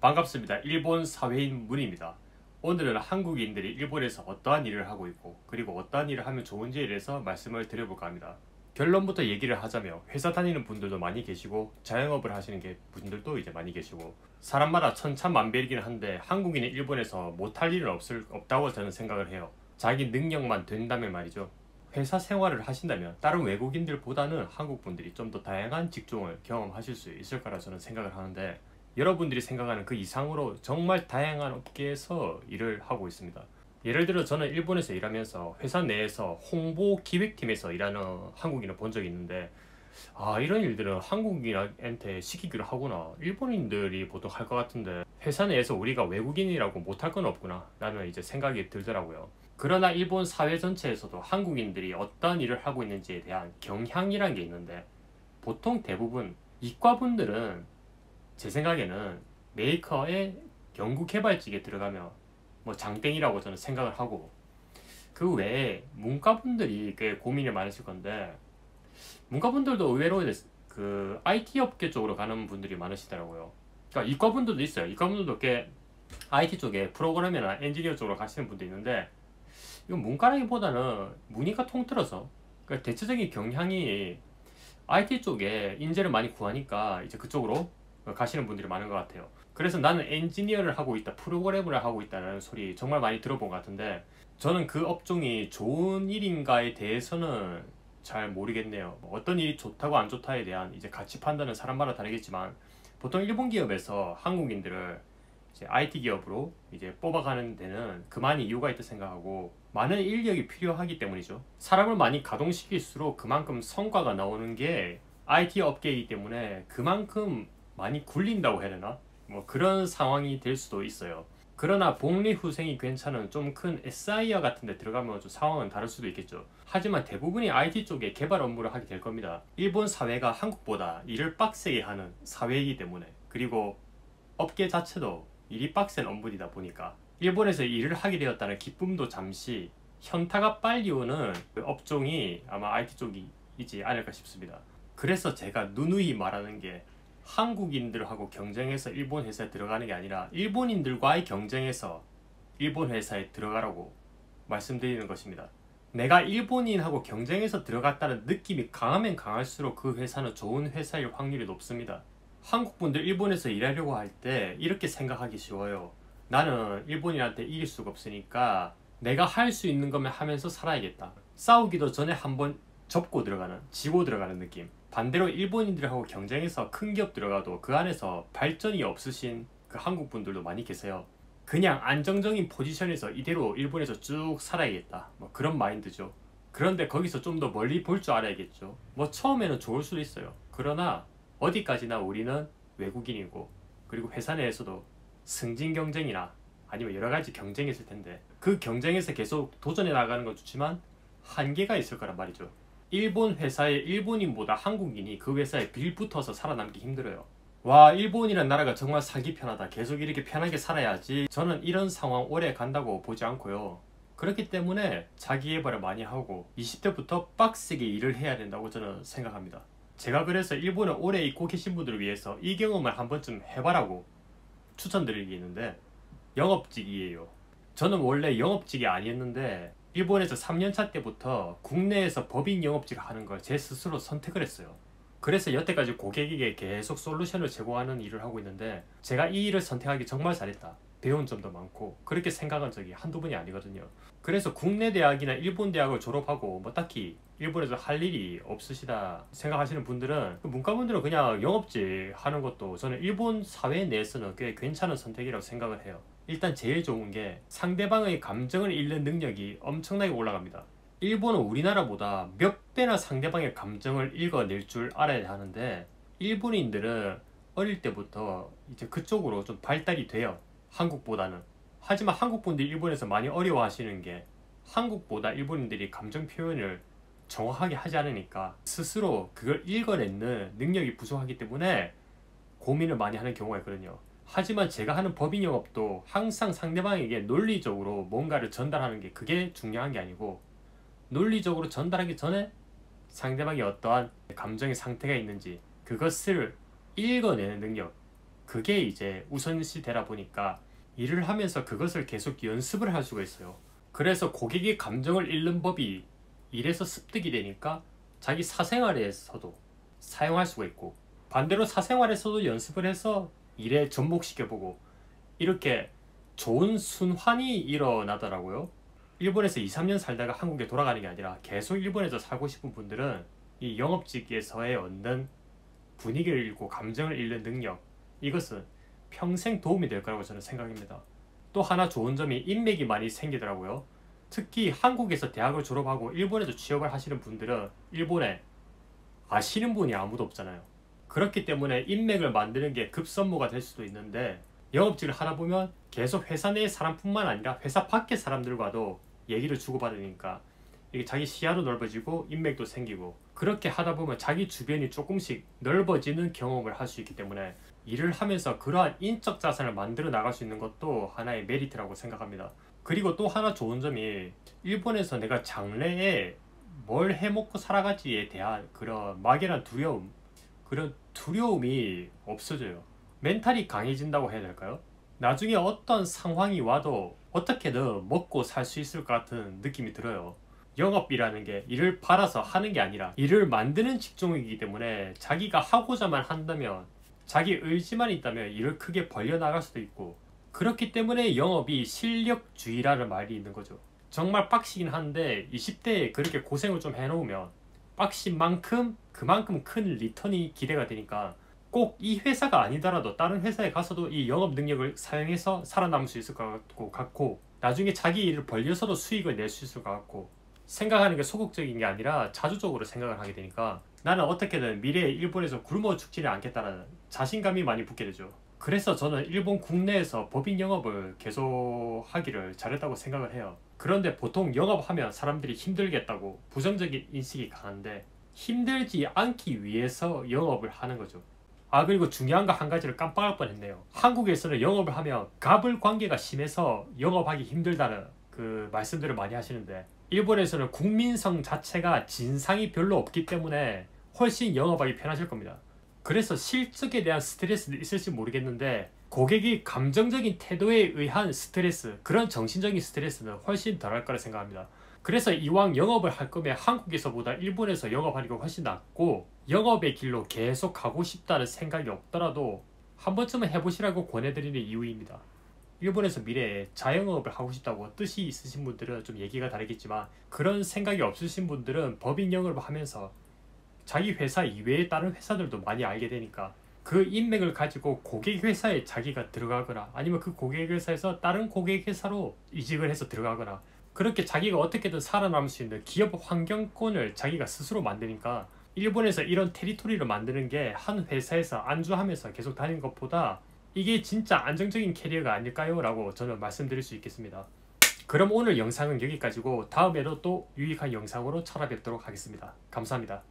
반갑습니다. 일본 사회인 문입니다. 오늘은 한국인들이 일본에서 어떠한 일을 하고 있고 그리고 어떠한 일을 하면 좋은지에 대해서 말씀을 드려볼까 합니다. 결론부터 얘기를 하자면 회사 다니는 분들도 많이 계시고 자영업을 하시는 분들도 이제 많이 계시고 사람마다 천차만별이긴 한데 한국인이 일본에서 못할 일은 없다고 저는 생각을 해요. 자기 능력만 된다면 말이죠. 회사 생활을 하신다면 다른 외국인들보다는 한국 분들이 좀 더 다양한 직종을 경험하실 수 있을 거라 저는 생각을 하는데 여러분들이 생각하는 그 이상으로 정말 다양한 업계에서 일을 하고 있습니다. 예를 들어 저는 일본에서 일하면서 회사 내에서 홍보 기획팀에서 일하는 한국인을 본 적이 있는데 이런 일들은 한국인한테 시키기로 하구나. 일본인들이 보통 할 것 같은데 회사 내에서 우리가 외국인이라고 못할 건 없구나 라는 이제 생각이 들더라고요. 그러나 일본 사회 전체에서도 한국인들이 어떤 일을 하고 있는지에 대한 경향이란 게 있는데 보통 대부분 이과분들은 제 생각에는 메이커의 연구개발직에 들어가면 뭐 장땡이라고 저는 생각을 하고 그 외에 문과분들이 꽤 고민이 많으실 건데 문과분들도 의외로 그 IT 업계 쪽으로 가는 분들이 많으시더라고요. 그러니까 이과분들도 있어요. 이과분들도 꽤 IT 쪽에 프로그래머나 엔지니어 쪽으로 가시는 분도 있는데 이건 문과라기보다는 문이가 통틀어서 그러니까 대체적인 경향이 IT 쪽에 인재를 많이 구하니까 이제 그쪽으로 가시는 분들이 많은 것 같아요. 그래서 나는 엔지니어를 하고 있다, 프로그래머를 하고 있다는 소리 정말 많이 들어본 것 같은데 저는 그 업종이 좋은 일인가에 대해서는 잘 모르겠네요. 어떤 일이 좋다고 안 좋다에 대한 이제 가치 판단은 사람마다 다르겠지만 보통 일본 기업에서 한국인들을 이제 IT 기업으로 이제 뽑아가는 데는 그만한 이유가 있다 생각하고 많은 인력이 필요하기 때문이죠. 사람을 많이 가동시킬수록 그만큼 성과가 나오는 게 IT 업계이기 때문에 그만큼 많이 굴린다고 해야 되나? 뭐 그런 상황이 될 수도 있어요. 그러나 복리후생이 괜찮은 좀 큰 SIR 같은 데 들어가면 좀 상황은 다를 수도 있겠죠. 하지만 대부분이 IT 쪽에 개발 업무를 하게 될 겁니다. 일본 사회가 한국보다 일을 빡세게 하는 사회이기 때문에 그리고 업계 자체도 일이 빡센 업무이다 보니까 일본에서 일을 하게 되었다는 기쁨도 잠시 현타가 빨리 오는 그 업종이 아마 IT 쪽이지 않을까 싶습니다. 그래서 제가 누누이 말하는 게 한국인들하고 경쟁해서 일본 회사에 들어가는 게 아니라 일본인들과의 경쟁에서 일본 회사에 들어가라고 말씀드리는 것입니다. 내가 일본인하고 경쟁해서 들어갔다는 느낌이 강하면 강할수록 그 회사는 좋은 회사일 확률이 높습니다. 한국분들 일본에서 일하려고 할 때 이렇게 생각하기 쉬워요. 나는 일본인한테 이길 수가 없으니까 내가 할 수 있는 것만 하면서 살아야겠다. 싸우기도 전에 한번 접고 들어가는, 지고 들어가는 느낌. 반대로 일본인들하고 경쟁해서 큰 기업 들어가도 그 안에서 발전이 없으신 그 한국 분들도 많이 계세요. 그냥 안정적인 포지션에서 이대로 일본에서 쭉 살아야겠다. 뭐 그런 마인드죠. 그런데 거기서 좀 더 멀리 볼 줄 알아야겠죠. 뭐 처음에는 좋을 수도 있어요. 그러나 어디까지나 우리는 외국인이고 그리고 회사 내에서도 승진 경쟁이나 아니면 여러 가지 경쟁이 있을 텐데 그 경쟁에서 계속 도전해 나가는 건 좋지만 한계가 있을 거란 말이죠. 일본 회사에 일본인보다 한국인이 그 회사에 빌붙어서 살아남기 힘들어요. 와, 일본이란 나라가 정말 살기 편하다. 계속 이렇게 편하게 살아야지. 저는 이런 상황 오래 간다고 보지 않고요. 그렇기 때문에 자기 개발을 많이 하고 20대부터 빡세게 일을 해야 된다고 저는 생각합니다. 제가 그래서 일본에 오래 있고 계신 분들을 위해서 이 경험을 한 번쯤 해봐라고 추천드리겠는데 영업직이에요. 저는 원래 영업직이 아니었는데 일본에서 3년차 때부터 국내에서 법인 영업직을 하는 걸 제 스스로 선택을 했어요. 그래서 여태까지 고객에게 계속 솔루션을 제공하는 일을 하고 있는데 제가 이 일을 선택하기 정말 잘했다. 배운 점도 많고 그렇게 생각한 적이 한두 번이 아니거든요. 그래서 국내 대학이나 일본 대학을 졸업하고 뭐 딱히 일본에서 할 일이 없으시다 생각하시는 분들은 문과분들은 그냥 영업직 하는 것도 저는 일본 사회 내에서는 꽤 괜찮은 선택이라고 생각을 해요. 일단 제일 좋은 게 상대방의 감정을 읽는 능력이 엄청나게 올라갑니다. 일본은 우리나라보다 몇 배나 상대방의 감정을 읽어낼 줄 알아야 하는데 일본인들은 어릴 때부터 이제 그쪽으로 좀 발달이 돼요. 한국보다는. 하지만 한국분들이 일본에서 많이 어려워하시는 게 한국보다 일본인들이 감정 표현을 정확하게 하지 않으니까 스스로 그걸 읽어내는 능력이 부족하기 때문에 고민을 많이 하는 경우가 있거든요. 하지만 제가 하는 법인 영업도 항상 상대방에게 논리적으로 뭔가를 전달하는 게 그게 중요한 게 아니고 논리적으로 전달하기 전에 상대방이 어떠한 감정의 상태가 있는지 그것을 읽어내는 능력, 그게 이제 우선시되다 보니까 일을 하면서 그것을 계속 연습을 할 수가 있어요. 그래서 고객의 감정을 읽는 법이 일에서 습득이 되니까 자기 사생활에서도 사용할 수가 있고, 반대로 사생활에서도 연습을 해서 일에 접목시켜보고, 이렇게 좋은 순환이 일어나더라고요. 일본에서 2, 3년 살다가 한국에 돌아가는 게 아니라 계속 일본에서 살고 싶은 분들은 이 영업직에서의 얻는 분위기를 읽고 감정을 읽는 능력, 이것은 평생 도움이 될 거라고 저는 생각합니다. 또 하나 좋은 점이 인맥이 많이 생기더라고요. 특히 한국에서 대학을 졸업하고 일본에서 취업을 하시는 분들은 일본에 아시는 분이 아무도 없잖아요. 그렇기 때문에 인맥을 만드는 게 급선무가 될 수도 있는데, 영업직을 하다 보면 계속 회사 내 사람뿐만 아니라 회사 밖의 사람들과도 얘기를 주고받으니까 이게 자기 시야도 넓어지고 인맥도 생기고, 그렇게 하다 보면 자기 주변이 조금씩 넓어지는 경험을 할 수 있기 때문에 일을 하면서 그러한 인적 자산을 만들어 나갈 수 있는 것도 하나의 메리트라고 생각합니다. 그리고 또 하나 좋은 점이, 일본에서 내가 장래에 뭘 해먹고 살아가지에 대한 그런 막연한 두려움, 그런 두려움이 없어져요. 멘탈이 강해진다고 해야 될까요? 나중에 어떤 상황이 와도 어떻게든 먹고 살 수 있을 것 같은 느낌이 들어요. 영업이라는 게 일을 팔아서 하는 게 아니라 일을 만드는 직종이기 때문에 자기가 하고자만 한다면, 자기 의지만 있다면 일을 크게 벌려나갈 수도 있고, 그렇기 때문에 영업이 실력주의라는 말이 있는 거죠. 정말 빡시긴 한데 20대에 그렇게 고생을 좀 해놓으면 빡신 만큼 그만큼 큰 리턴이 기대가 되니까, 꼭 이 회사가 아니더라도 다른 회사에 가서도 이 영업 능력을 사용해서 살아남을 수 있을 것 같고, 나중에 자기 일을 벌려서도 수익을 낼 수 있을 것 같고, 생각하는 게 소극적인 게 아니라 자주적으로 생각을 하게 되니까 나는 어떻게든 미래에 일본에서 굶어 죽지는 않겠다는 자신감이 많이 붙게 되죠. 그래서 저는 일본 국내에서 법인 영업을 계속 하기를 잘했다고 생각을 해요. 그런데 보통 영업하면 사람들이 힘들겠다고 부정적인 인식이 강한데, 힘들지 않기 위해서 영업을 하는 거죠. 그리고 중요한 거 한 가지를 깜빡할 뻔했네요. 한국에서는 영업을 하면 갑을 관계가 심해서 영업하기 힘들다는 그 말씀들을 많이 하시는데, 일본에서는 국민성 자체가 진상이 별로 없기 때문에 훨씬 영업하기 편하실 겁니다. 그래서 실적에 대한 스트레스는 있을지 모르겠는데, 고객이 감정적인 태도에 의한 스트레스, 그런 정신적인 스트레스는 훨씬 덜할 거라 생각합니다. 그래서 이왕 영업을 할 거면 한국에서보다 일본에서 영업하는 게 훨씬 낫고, 영업의 길로 계속 가고 싶다는 생각이 없더라도 한 번쯤은 해보시라고 권해드리는 이유입니다. 일본에서 미래에 자영업을 하고 싶다고 뜻이 있으신 분들은 좀 얘기가 다르겠지만, 그런 생각이 없으신 분들은 법인 영업을 하면서 자기 회사 이외의 다른 회사들도 많이 알게 되니까, 그 인맥을 가지고 고객 회사에 자기가 들어가거나, 아니면 그 고객 회사에서 다른 고객 회사로 이직을 해서 들어가거나, 그렇게 자기가 어떻게든 살아남을 수 있는 기업 환경권을 자기가 스스로 만드니까, 일본에서 이런 테리토리를 만드는 게 한 회사에서 안주하면서 계속 다니는 것보다 이게 진짜 안정적인 캐리어가 아닐까요? 라고 저는 말씀드릴 수 있겠습니다. 그럼 오늘 영상은 여기까지고, 다음에도 또 유익한 영상으로 찾아뵙도록 하겠습니다. 감사합니다.